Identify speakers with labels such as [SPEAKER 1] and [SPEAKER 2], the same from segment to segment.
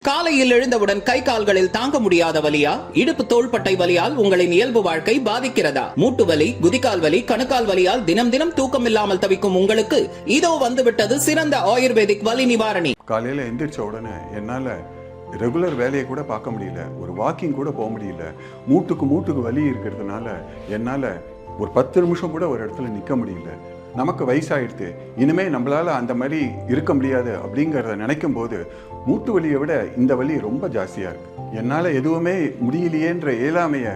[SPEAKER 1] காலையில் எழுந்தவுடன் கை கால்களில் தாங்க முடியாத வலியா, இடுப்பு தோள்பட்டை வலியால் உங்களின் இயல்பு வாழ்க்கை பாதிக்கிறதா? மூட்டு வலி, குதிகால் வலி, கணுக்கால் வலியால் தினம் தினம் தூக்கம் இல்லாமல் தவிக்கும் உங்களுக்கு இதோ வந்துவிட்டது சிறந்த ஆயுர்வேதிக் வலி நிவாரணி.
[SPEAKER 2] காலையில எந்திரிச்ச உடனே என்னால ரெகுலர் வேலையை கூட பார்க்க முடியல, ஒரு வாக்கிங் கூட போக முடியல. மூட்டுக்கு வலி இருக்கிறதுனால என்னால ஒரு 10 நிமிஷம் கூட ஒரு இடத்துல நிக்க முடியல. நமக்கு வயசாயிடுது, இனிமே நம்மளால அந்த மாதிரி இருக்க முடியாது அப்படிங்கிறத நினைக்கும் போது மூட்டு வலியை விட இந்த வலி ரொம்ப ஜாஸ்தியா இருக்கு. என்னால எதுவுமே முடியலையேன்ற இயலாமைய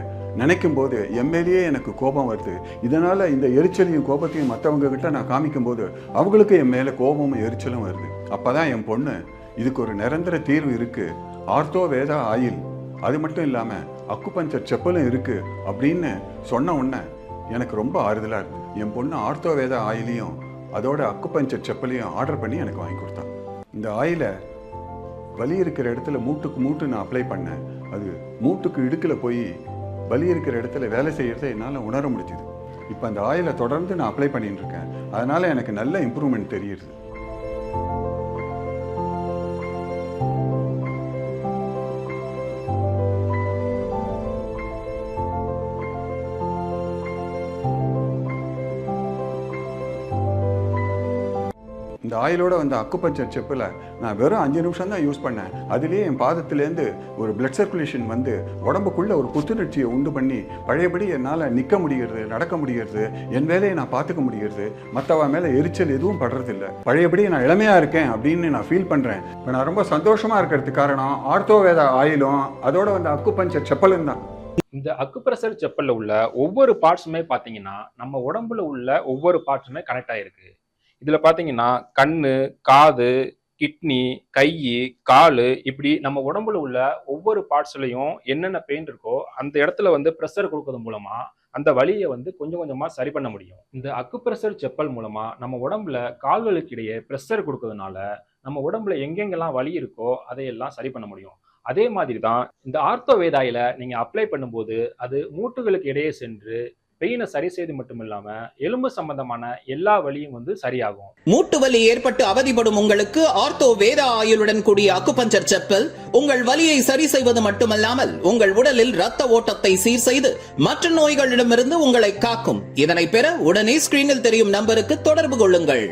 [SPEAKER 2] நினைக்கும் போது எம்எல்ஏ எனக்கு கோபம் வருது. இதனால இந்த எரிச்சலையும் கோபத்தையும் மற்றவங்க கிட்ட நான் காமிக்கும் போது அவங்களுக்கு என் மேல கோபமும் எரிச்சலும் வருது. அப்பதான் என் பொண்ணு இதுக்கு ஒரு நிரந்தர தீர்வு இருக்கு, ஆர்த்தோ வேதா ஆயில், அது மட்டும் இல்லாம அக்குபஞ்சர் செப்பலும் இருக்கு அப்படின்னு சொன்ன உடனே எனக்கு ரொம்ப ஆறுதலா இருக்கு. என் பொண்ணு ஆர்த்தோ வேதா ஆயிலையும் அதோட அக்குபஞ்சர் செப்பலையும் ஆர்டர் பண்ணி எனக்கு வாங்கி கொடுத்தான். இந்த ஆயிலை வலி இருக்கிற இடத்துல மூட்டு நான் அப்ளை பண்ணேன். அது மூட்டுக்கு இடுக்கில் போய் வலி இருக்கிற இடத்துல வேலை செய்யறதை என்னால் உணர முடிஞ்சுது. இப்போ அந்த ஆயிலை தொடர்ந்து நான் அப்ளை பண்ணிட்டு இருக்கேன். அதனால எனக்கு நல்ல இம்ப்ரூவ்மெண்ட் தெரியுது. இந்த ஆயிலோட வந்த அக்குபஞ்சர் செப்பில் நான் வெறும் 5 நிமிஷம் தான் யூஸ் பண்ணேன். அதுலேயே என் பாதத்துலேருந்து ஒரு பிளட் சர்க்குலேஷன் வந்து உடம்புக்குள்ளே ஒரு புத்துணர்ச்சியை உண்டு பண்ணி பழையபடி என்னால் நிற்க முடிகிறது, நடக்க முடிகிறது, என் வேலையை நான் பார்த்துக்க முடிகிறது, மற்றவ மேலே எரிச்சல் எதுவும் படுறதில்லை. பழையபடி நான் இளமையாக இருக்கேன் அப்படின்னு நான் ஃபீல் பண்ணுறேன். இப்போ நான் ரொம்ப சந்தோஷமாக இருக்கிறதுக்கு காரணம் ஆர்த்தோவேதா ஆயிலும் அதோட வந்த அக்குபஞ்சர் செப்பலும் தான்.
[SPEAKER 3] இந்த அக்குப்ரெஷர் செப்பல்ல உள்ள ஒவ்வொரு பார்ட்ஸுமே பார்த்தீங்கன்னா நம்ம உடம்புல உள்ள ஒவ்வொரு பார்ட்ஸுமே கனெக்ட் ஆகிருக்கு. இதுல பாத்தீங்கன்னா கண்ணு, காது, கிட்னி, கை, காலு, இப்படி நம்ம உடம்புல உள்ள ஒவ்வொரு பார்ட்ஸ்லயும் என்னென்ன பெயின் இருக்கோ அந்த இடத்துல வந்து ப்ரெஷர் கொடுக்கறது மூலமா அந்த வலியை வந்து கொஞ்சம் கொஞ்சமா சரி பண்ண முடியும். இந்த அக்குப்ரெஷர் செப்பல் மூலமா நம்ம உடம்புல கால்களுக்கு இடையே ப்ரெஷர் கொடுக்கறதுனால நம்ம உடம்புல எங்கெங்கெல்லாம் வலி இருக்கோ அதையெல்லாம் சரி பண்ண முடியும். அதே மாதிரி தான் இந்த ஆர்த்தோ வேதாயில நீங்க அப்ளை பண்ணும்போது அது மூட்டுகளுக்கு இடையே சென்று பெயினை சரி செய்து மட்டும் இல்லாம எலும்பு சம்பந்தமான எல்லா வலியும் வந்து சரியாகும்.
[SPEAKER 1] மூட்டு வலி ஏற்பட்டு அவதிப்படும் உங்களுக்கு ஆர்த்தோ வேதா ஆயுளுடன் கூடிய அக்குபஞ்சர் செப்பல் உங்கள் வலியை சரி செய்வது மட்டுமல்லாமல் உங்கள் உடலில் இரத்த ஓட்டத்தை சீர் செய்து மற்ற நோய்களிடமிருந்து உங்களை காக்கும். இதனை பெற உடனே ஸ்கிரீனில் தெரியும் நம்பருக்கு தொடர்பு கொள்ளுங்கள்.